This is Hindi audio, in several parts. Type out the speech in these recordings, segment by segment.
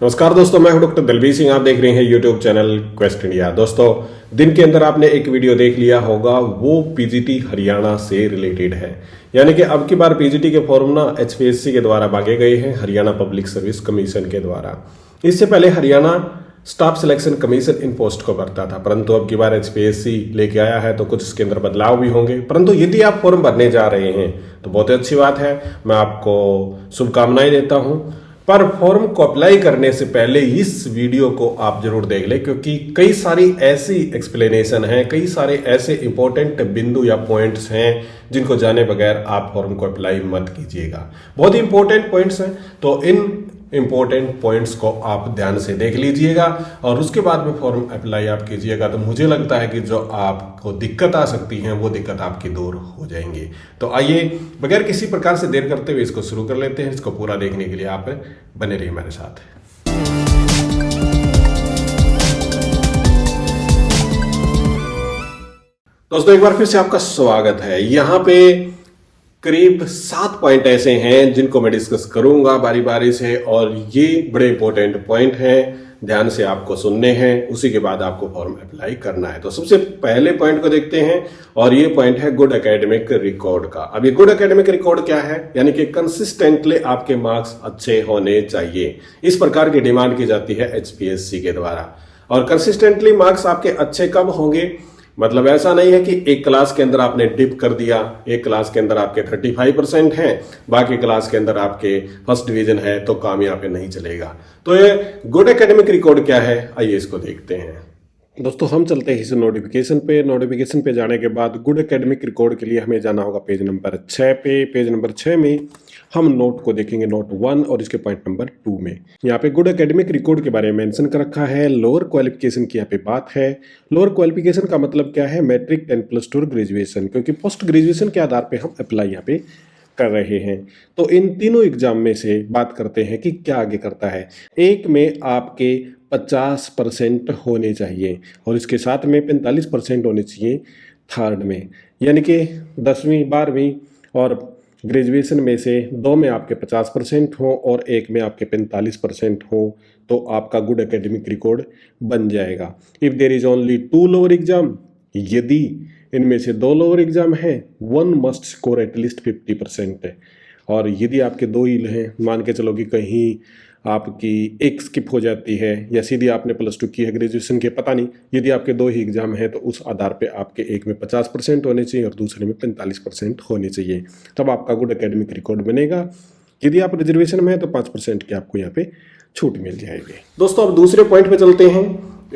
नमस्कार दोस्तों, मैं हूं डॉक्टर दलबीर सिंह। आप देख रहे हैं यूट्यूब चैनल क्वेस्ट इंडिया। दोस्तों, दिन के अंदर आपने एक वीडियो देख लिया होगा, वो पीजीटी हरियाणा से रिलेटेड है। यानी कि अब की बार पीजीटी के फॉर्म ना एचपीएससी के द्वारा मांगे गए हैं, हरियाणा पब्लिक सर्विस कमीशन के द्वारा। इससे पहले हरियाणा स्टाफ सिलेक्शन कमीशन इन पोस्ट को भरता था, परंतु अब की बार एचपीएससी लेके आया है तो कुछ इसके अंदर बदलाव भी होंगे। परंतु यदि आप फॉर्म भरने जा रहे हैं तो बहुत अच्छी बात है, मैं आपको शुभकामनाएं देता हूं। पर फॉर्म को अप्लाई करने से पहले इस वीडियो को आप जरूर देख लें, क्योंकि कई सारी ऐसी एक्सप्लेनेशन हैं, कई सारे ऐसे इंपॉर्टेंट बिंदु या पॉइंट्स हैं जिनको जाने बगैर आप फॉर्म को अप्लाई मत कीजिएगा। बहुत ही इंपॉर्टेंट पॉइंट्स हैं, तो इन इंपॉर्टेंट पॉइंट्स को आप ध्यान से देख लीजिएगा और उसके बाद में फॉर्म अप्लाई आप कीजिएगा। तो मुझे लगता है कि जो आपको दिक्कत आ सकती है वो दिक्कत आपकी दूर हो जाएंगी। तो आइए बगैर किसी प्रकार से देर करते हुए इसको शुरू कर लेते हैं। इसको पूरा देखने के लिए आप बने रहिए मेरे साथ। दोस्तों, एक बार फिर से आपका स्वागत है। यहाँ पे करीब 7 पॉइंट ऐसे हैं जिनको मैं डिस्कस करूंगा बारी बारी से, और ये बड़े इंपॉर्टेंट पॉइंट हैं, ध्यान से आपको सुनने हैं। उसी के बाद आपको फॉर्म अप्लाई करना है। तो सबसे पहले पॉइंट को देखते हैं, और ये पॉइंट है गुड एकेडमिक रिकॉर्ड का। अब ये गुड एकेडमिक रिकॉर्ड क्या है? यानी कि कंसिस्टेंटली आपके मार्क्स अच्छे होने चाहिए। इस प्रकार की डिमांड की जाती है एचपीएससी के द्वारा। और कंसिस्टेंटली मार्क्स आपके अच्छे कब होंगे? मतलब ऐसा नहीं है कि एक क्लास के अंदर आपने डिप कर दिया, एक क्लास के अंदर आपके 35% हैं, बाकी क्लास के अंदर आपके फर्स्ट डिवीजन है, तो काम यहाँ पे नहीं चलेगा। तो ये गुड एकेडमिक रिकॉर्ड क्या है, आइए इसको देखते हैं। दोस्तों, हम चलते हैं इस नोटिफिकेशन पे। नोटिफिकेशन पे जाने के बाद गुड एकेडमिक रिकॉर्ड के लिए हमें जाना होगा पेज नंबर 6 पे। पेज नंबर 6 में हम नोट को देखेंगे, नोट 1 और इसके पॉइंट नंबर 2 में। यहाँ पे गुड एकेडमिक रिकॉर्ड के बारे में मेंशन कर रखा है। लोअर क्वालिफिकेशन की यहाँ पे बात है। लोअर क्वालिफिकेशन का मतलब क्या है? मैट्रिक, 10+2 ग्रेजुएशन, क्योंकि पोस्ट ग्रेजुएशन के आधार पे हम अप्लाई यहाँ पे कर रहे हैं। तो इन तीनों एग्जाम में से बात करते हैं कि क्या आगे करता है। एक में आपके 50% होने चाहिए और इसके साथ में 45% होने चाहिए थर्ड में, यानी कि 10वीं 12वीं और ग्रेजुएशन में से 2 में आपके 50% हो और एक में आपके 45% हो, तो आपका गुड एकेडमिक रिकॉर्ड बन जाएगा। If there is only 2 lower exam, यदि इनमें से 2 लोअर एग्जाम हैं, 1 मस्ट स्कोर एटलीस्ट 50% है। और यदि आपके 2 ही हैं, मान के चलो कि कहीं आपकी एक स्किप हो जाती है या सीधी आपने +2 की है ग्रेजुएशन के, पता नहीं, यदि आपके 2 ही एग्जाम है तो उस आधार पे आपके एक में 50% होने चाहिए और दूसरे में 45% होने चाहिए, तब आपका गुड एकेडमिक रिकॉर्ड बनेगा। यदि आप रिजर्वेशन में है तो 5% की आपको यहाँ पे छूट मिल जाएगी। दोस्तों, अब दूसरे पॉइंट पे चलते हैं,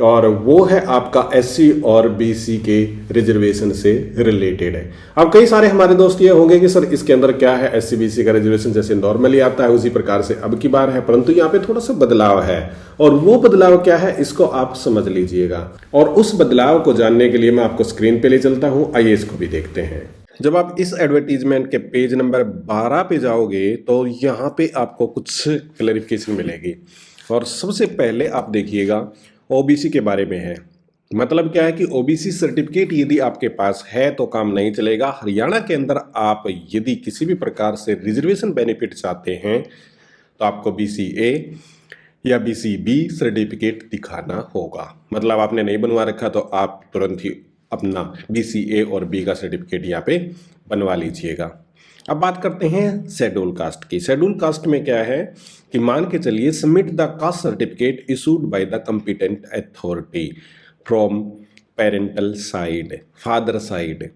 और वो है आपका एससी और बीसी के रिजर्वेशन से रिलेटेड है। अब कई सारे हमारे दोस्त ये होंगे कि सर इसके अंदर क्या है, एससी बीसी का रिजर्वेशन जैसे नॉर्मली आता है उसी प्रकार से अब की बार है, परंतु यहाँ पे थोड़ा सा बदलाव है। और वो बदलाव क्या है, इसको आप समझ लीजिएगा। और उस बदलाव को जानने के लिए मैं आपको स्क्रीन पे ले चलता हूँ, आइए इसको भी देखते हैं। जब आप इस एडवर्टीजमेंट के पेज नंबर 12 पे जाओगे तो यहाँ पे आपको कुछ क्लैरिफिकेशन मिलेगी। और सबसे पहले आप देखिएगा ओबीसी के बारे में है। मतलब क्या है कि ओबीसी सर्टिफिकेट यदि आपके पास है तो काम नहीं चलेगा। हरियाणा के अंदर आप यदि किसी भी प्रकार से रिजर्वेशन बेनिफिट चाहते हैं तो आपको बीसीए या बीसीबी सर्टिफिकेट दिखाना होगा। मतलब आपने नहीं बनवा रखा तो आप तुरंत ही अपना बीसीए और बी का सर्टिफिकेट यहाँ पे बनवा लीजिएगा। अब बात करते हैं शेड्यूल कास्ट की। शेड्यूल कास्ट में क्या है कि मान के चलिए submit the caste certificate issued by the competent authority from parental side, father side.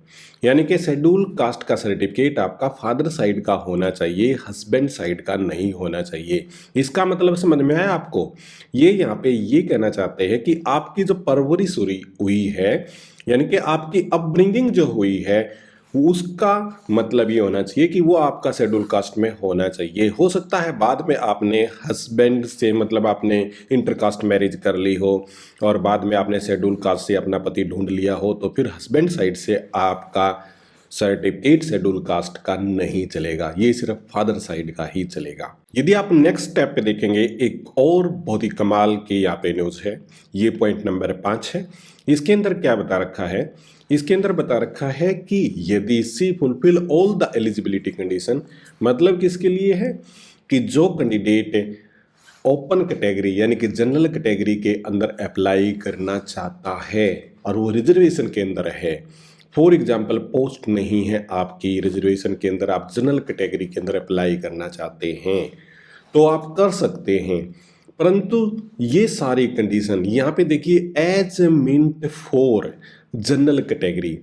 यानी कि शेड्यूल कास्ट का सर्टिफिकेट आपका फादर साइड का होना चाहिए, हस्बैंड साइड का नहीं होना चाहिए। इसका मतलब समझ में आया आपको? ये यहाँ पे ये कहना चाहते हैं कि आपकी जो परवरिश हुई है, यानी कि आपकी अपब्रिंगिंग जो हुई है, उसका मतलब ये होना चाहिए कि वो आपका शेड्यूल कास्ट में होना चाहिए। हो सकता है बाद में आपने हस्बैंड से, मतलब आपने इंटरकास्ट मैरिज कर ली हो और बाद में आपने शेड्यूल कास्ट से अपना पति ढूंढ लिया हो, तो फिर हस्बैंड साइड से आपका सर्टिफिकेट शेड्यूल कास्ट का नहीं चलेगा, ये सिर्फ फादर साइड का ही चलेगा। यदि आप नेक्स्ट स्टेप पे देखेंगे, एक और बहुत ही कमाल की यहाँ पे न्यूज है, ये पॉइंट नंबर 5 है। इसके अंदर क्या बता रखा है? इसके अंदर बता रखा है कि यदि she fulfil all the eligibility condition, मतलब किसके लिए है कि जो कैंडिडेट ओपन कैटेगरी यानी कि जनरल कैटेगरी के अंदर अप्लाई करना चाहता है और वो रिजर्वेशन के अंदर है, फॉर एग्जाम्पल पोस्ट नहीं है आपकी रिजर्वेशन के अंदर, आप जनरल कैटेगरी के अंदर अप्लाई करना चाहते हैं तो आप कर सकते हैं। परंतु ये सारी कंडीशन यहाँ पे देखिए, as meant for general category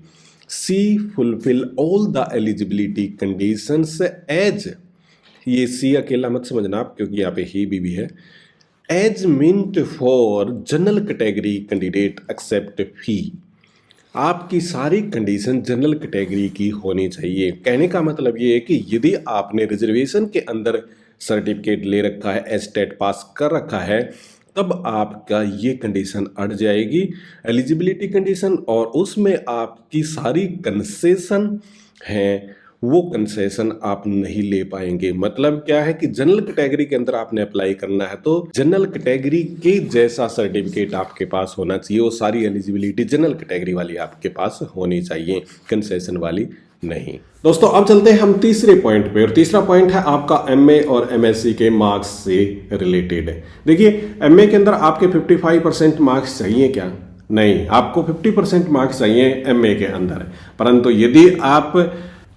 C fulfil all the eligibility conditions as, ये सी अकेला मत समझना आप क्योंकि यहाँ पे ही भी है, as meant for general category candidate except fee. आपकी सारी कंडीशन जनरल कैटेगरी की होनी चाहिए। कहने का मतलब ये है कि यदि आपने रिजर्वेशन के अंदर सर्टिफिकेट ले रखा है, एस्टेट पास कर रखा है, तब आपका ये कंडीशन अट जाएगी एलिजिबिलिटी कंडीशन, और उसमें आपकी सारी कंसेशन हैं वो कंसेशन आप नहीं ले पाएंगे। मतलब क्या है कि जनरल कैटेगरी के अंदर आपने अप्लाई करना है तो जनरल कैटेगरी के जैसा सर्टिफिकेट आपके पास होना चाहिए, वो सारी एलिजिबिलिटी जनरल कैटेगरी वाली आपके पास होनी चाहिए, कंसेशन वाली नहीं। दोस्तों अब चलते हैं हम तीसरे पॉइंट पे, और तीसरा पॉइंट है आपका एमए और एमएससी के मार्क्स से रिलेटेड है। देखिए एमए के अंदर आपके 55% मार्क्स चाहिए क्या? नहीं, आपको 50% मार्क्स चाहिए एमए के अंदर। परंतु यदि आप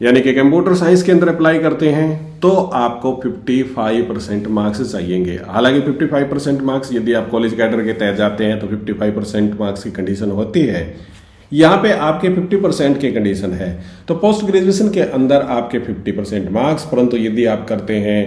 यानी कि कंप्यूटर साइंस के अंदर अप्लाई करते हैं तो आपको 55% मार्क्स चाहिएंगे। हालांकि 55% मार्क्स यदि आप कॉलेज कैडर के तहत जाते हैं तो 55% मार्क्स की कंडीशन होती है। यहाँ पे आपके 50% की कंडीशन है, तो पोस्ट ग्रेजुएशन के अंदर आपके 50% मार्क्स, परंतु यदि आप करते हैं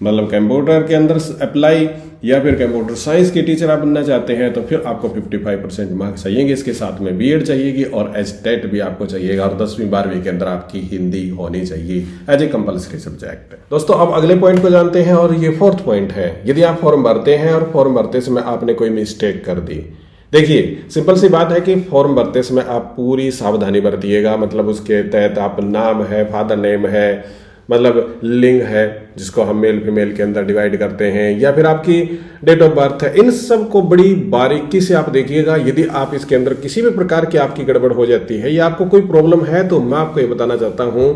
मतलब कंप्यूटर के अंदर अप्लाई या फिर कंप्यूटर साइंस के टीचर आप बनना चाहते हैं तो फिर आपको 55% मार्क्स चाहिएंगे। इसके साथ में बीएड चाहिएगी और एस्टेट भी आपको चाहिएगा, और 10वीं 12वीं के अंदर आपकी हिंदी होनी चाहिए एज ए कंपल्सरी सब्जेक्ट। दोस्तों अब अगले पॉइंट को जानते हैं, और ये 4th पॉइंट है। यदि आप फॉर्म भरते हैं और फॉर्म भरते समय आपने कोई मिस्टेक कर दी, देखिए सिंपल सी बात है कि फॉर्म भरते समय आप पूरी सावधानी बरतिएगा। मतलब उसके तहत आप नाम है, फादर नेम है, मतलब लिंग है जिसको हम मेल फीमेल के अंदर डिवाइड करते हैं, या फिर आपकी डेट ऑफ बर्थ है, इन सब को बड़ी बारीकी से आप देखिएगा। यदि आप इसके अंदर किसी भी प्रकार की आपकी गड़बड़ हो जाती है या आपको कोई प्रॉब्लम है तो मैं आपको ये बताना चाहता हूं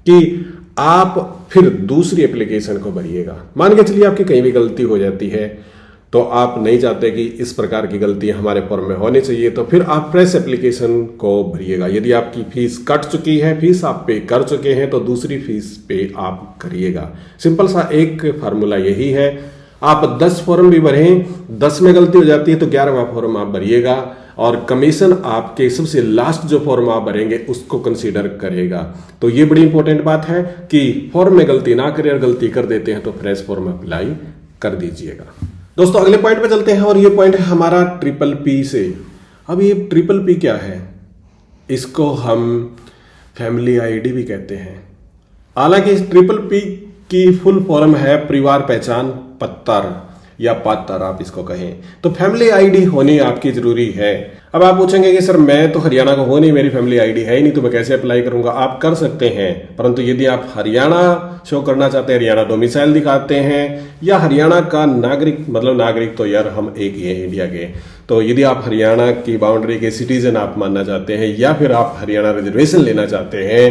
कि आप फिर दूसरी एप्लीकेशन को भरिएगा। मान के चलिए आपकी कहीं भी गलती हो जाती है तो आप नहीं चाहते कि इस प्रकार की गलती हमारे फॉर्म में होनी चाहिए, तो फिर आप फ्रेश एप्लीकेशन को भरिएगा। यदि आपकी फीस कट चुकी है, फीस आप पे कर चुके हैं, तो दूसरी फीस पे आप करिएगा। सिंपल सा एक फार्मूला यही है। आप 10 फॉर्म भी भरें, 10 में गलती हो जाती है तो 11वां फॉर्म आप भरिएगा, और कमीशन आपके सबसे लास्ट जो फॉर्म आप भरेंगे उसको कंसीडर करेगा। तो ये बड़ी इंपॉर्टेंट बात है कि फॉर्म में गलती ना करें, और गलती कर देते हैं तो फ्रेश फॉर्म अप्लाई कर दीजिएगा। दोस्तों अगले पॉइंट पे चलते हैं, और ये पॉइंट है हमारा PPP से। अब ये PPP क्या है? इसको हम फैमिली आईडी भी कहते हैं। हालांकि इस PPP की फुल फॉर्म है परिवार पहचान पत्र या पात्र आप इसको कहें। तो फैमिली आईडी होनी आपकी जरूरी है। अब आप पूछेंगे कि सर मैं तो हरियाणा का हूं नहीं, मेरी फैमिली आईडी है ही नहीं, तो मैं कैसे अप्लाई करूंगा? आप कर सकते हैं, परंतु यदि आप हरियाणा शो करना चाहते हैं, हरियाणा डोमिसाइल दिखाते हैं, या हरियाणा का नागरिक, मतलब नागरिक तो यार हम एक ही है इंडिया के, तो यदि आप हरियाणा की बाउंड्री के सिटीजन आप मानना चाहते हैं, या फिर आप हरियाणा रिजर्वेशन लेना चाहते हैं,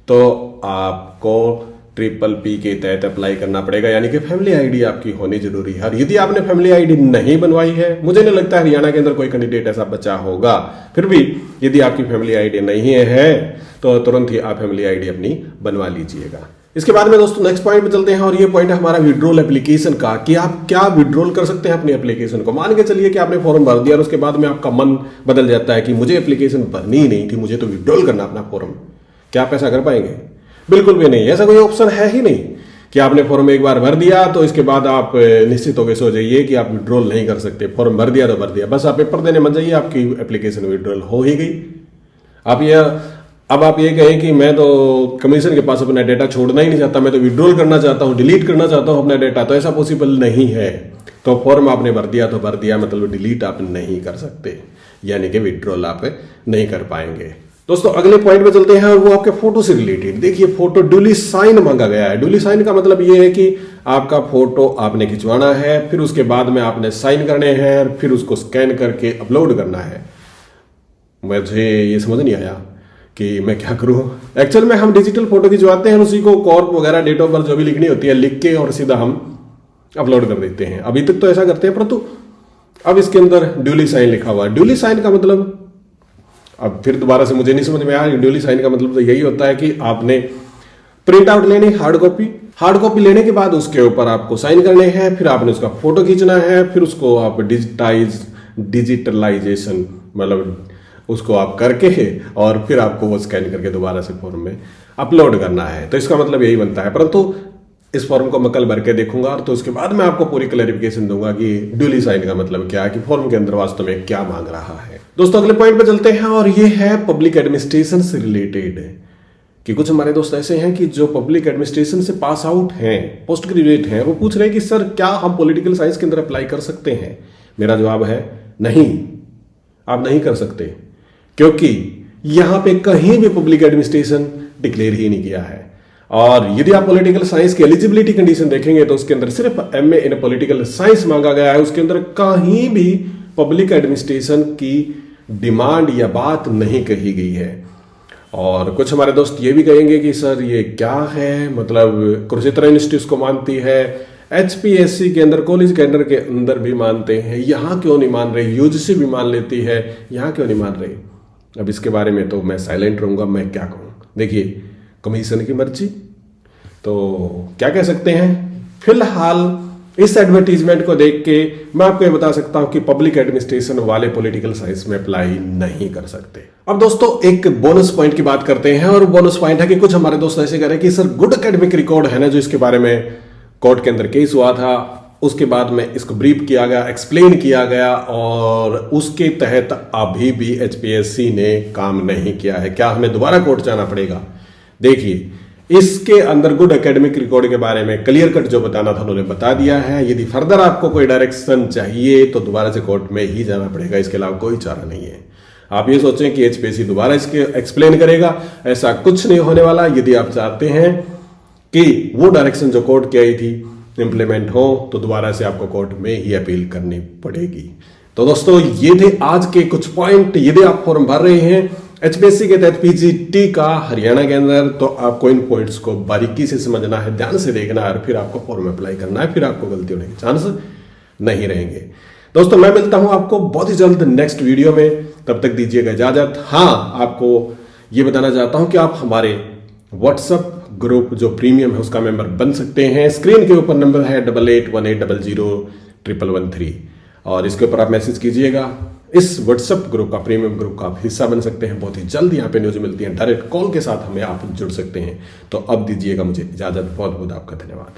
तो आपको PPP के तहत अप्लाई करना पड़ेगा। यानी कि फैमिली आईडी आपकी होनी जरूरी है। यदि आपने फैमिली आईडी नहीं बनवाई है, मुझे नहीं लगता हरियाणा के अंदर कोई कैंडिडेट ऐसा बचा होगा, फिर भी यदि आपकी फैमिली आईडी नहीं है तो तुरंत ही आप फैमिली आईडी अपनी बनवा लीजिएगा। इसके बाद में दोस्तों नेक्स्ट पॉइंट पे चलते हैं, और ये पॉइंट है हमारा विड्रॉल एप्लीकेशन का, कि आप क्या विड्रॉल कर सकते हैं अपनी एप्लीकेशन को। मान के चलिए कि आपने फॉर्म भर दिया और उसके बाद में आपका मन बदल जाता है कि मुझे एप्लीकेशन भरनी ही नहीं थी, मुझे तो विड्रॉल करना अपना फॉर्म। क्या आप ऐसा कर पाएंगे? बिल्कुल भी नहीं। ऐसा कोई ऑप्शन है ही नहीं कि आपने फॉर्म एक बार भर दिया तो इसके बाद आप निश्चित होकर सो जाइए कि आप विड्रॉल नहीं कर सकते। फॉर्म भर दिया तो भर दिया, बस आप पेपर देने मत जाइए, आपकी एप्लीकेशन विड्रॉल हो ही गई। अब आप ये कहें कि मैं तो कमीशन के पास अपना डेटा छोड़ना ही नहीं चाहता, मैं तो विड्रॉल करना चाहता हूँ, डिलीट करना चाहता हूँ अपना डेटा, तो ऐसा पॉसिबल नहीं है। तो फॉर्म आपने भर दिया तो भर दिया, मतलब डिलीट आप नहीं कर सकते, यानी कि विड्रॉल आप नहीं कर पाएंगे। दोस्तों अगले पॉइंट पे चलते हैं, और वो आपके फोटो से रिलेटेड। देखिए फोटो ड्यूली साइन मांगा गया है। ड्यूली साइन का मतलब ये है कि आपका फोटो आपने खिंचवाना है, फिर उसके बाद में आपने साइन करने हैं, फिर उसको स्कैन करके अपलोड करना है। मुझे ये समझ नहीं आया कि मैं क्या करूं। एक्चुअल में हम डिजिटल फोटो खिंचवाते हैं, उसी को कॉर्प वगैरह डेट ऑफ बर्थ जो भी लिखनी होती है लिख के और सीधा हम अपलोड कर देते हैं। अभी तक तो ऐसा करते हैं, परंतु अब इसके अंदर ड्यूली साइन लिखा हुआ है। ड्यूली साइन का मतलब, अब फिर दोबारा से मुझे नहीं समझ में आया। ड्यूली साइन का मतलब तो यही होता है कि आपने प्रिंट आउट लेनी, हार्ड कॉपी लेने के बाद उसके ऊपर आपको साइन करने हैं, फिर आपने उसका फोटो खींचना है, फिर उसको आप डिजिटलाइजेशन मतलब उसको आप करके और फिर आपको वो स्कैन करके दोबारा से फॉर्म में अपलोड करना है। तो इसका मतलब यही बनता है। परंतु इस फॉर्म को मैं कल भर के देखूंगा और तो उसके बाद मैं आपको पूरी क्लैरिफिकेशन दूंगा कि ड्यूली साइन का मतलब क्या है, कि फॉर्म के अंदर वास्तव में क्या मांग रहा है। दोस्तों अगले पॉइंट पे चलते हैं और ये है पब्लिक एडमिनिस्ट्रेशन से रिलेटेड, कि कुछ हमारे दोस्त ऐसे हैं कि जो पब्लिक एडमिनिस्ट्रेशन से पास आउट हैं, पोस्ट ग्रेजुएट हैं, वो पूछ रहे हैं कि सर क्या हम पॉलिटिकल साइंस के अंदर अप्लाई कर सकते हैं। मेरा जवाब है नहीं, आप नहीं कर सकते, क्योंकि यहां पे कहीं भी पब्लिक एडमिनिस्ट्रेशन डिक्लेयर ही नहीं किया है। और यदि आप पॉलिटिकल साइंस की एलिजिबिलिटी कंडीशन देखेंगे तो उसके अंदर सिर्फ एमए इन पॉलिटिकल साइंस मांगा गया है। उसके अंदर कहीं भी पब्लिक एडमिनिस्ट्रेशन की डिमांड या बात नहीं कही गई है। और कुछ हमारे दोस्त ये भी कहेंगे कि सर ये क्या है, मतलब कुरुक्षेत्र यूनिवर्सिटी उसको मानती है, एचपीएससी के अंदर, कॉलेज कैडर के अंदर भी मानते हैं, यहाँ क्यों नहीं मान रहे, यूजीसी भी मान लेती है, यहाँ क्यों नहीं मान रहे। अब इसके बारे में तो मैं साइलेंट रहूंगा, मैं क्या कहूँ। देखिए कमीशन की मर्जी, तो क्या कह सकते हैं। फिलहाल इस एडवर्टीजमेंट को देख के मैं आपको ये बता सकता हूं कि पब्लिक एडमिनिस्ट्रेशन वाले पॉलिटिकल साइंस में अप्लाई नहीं कर सकते। अब दोस्तों एक बोनस पॉइंट की बात करते हैं, और बोनस पॉइंट है कि कुछ हमारे दोस्त ऐसे कह रहे हैं कि सर गुड एकेडमिक रिकॉर्ड है ना, जो इसके बारे में कोर्ट के अंदर केस हुआ था, उसके बाद में इसको ब्रीफ किया गया, एक्सप्लेन किया गया, और उसके तहत अभी भी एचपीएससी ने काम नहीं किया है। क्या हमें दोबारा कोर्ट जाना पड़ेगा? देखिए इसके अंदर गुड एकेडमिक रिकॉर्ड के बारे में क्लियर कट जो बताना था उन्होंने बता दिया है। यदि फर्दर आपको कोई डायरेक्शन चाहिए तो दोबारा से कोर्ट में ही जाना पड़ेगा, इसके अलावा कोई चारा नहीं है। आप ये सोचें कि एचपीएससी दोबारा इसके एक्सप्लेन करेगा, ऐसा कुछ नहीं होने वाला। यदि आप चाहते हैं कि वो डायरेक्शन जो कोर्ट की आई थी इंप्लीमेंट हो तो दोबारा से आपको कोर्ट में ही अपील करनी पड़ेगी। तो दोस्तों ये थे आज के कुछ पॉइंट। यदि आप फॉर्म भर रहे हैं एचपीएससी के तहत पीजीटी का हरियाणा के अंदर, तो आपको इन पॉइंट्स को बारीकी से समझना है, ध्यान से देखना है, और फिर आपको फॉर्म अप्लाई करना है, फिर आपको गलती होने के चांस नहीं रहेंगे। दोस्तों मैं मिलता हूं आपको बहुत ही जल्द नेक्स्ट वीडियो में, तब तक दीजिएगा इजाजत। हाँ, आपको ये बताना चाहता हूं कि आप हमारे व्हाट्सएप ग्रुप जो प्रीमियम है उसका मेंबर बन सकते हैं। स्क्रीन के ऊपर नंबर है 8818000113, और इसके ऊपर आप मैसेज कीजिएगा। इस व्हाट्सएप ग्रुप का, प्रीमियम ग्रुप का आप हिस्सा बन सकते हैं। बहुत ही जल्द यहाँ पे न्यूज मिलती है, डायरेक्ट कॉल के साथ हमें आप जुड़ सकते हैं। तो अब दीजिएगा मुझे इजाजत, बहुत बहुत आपका धन्यवाद।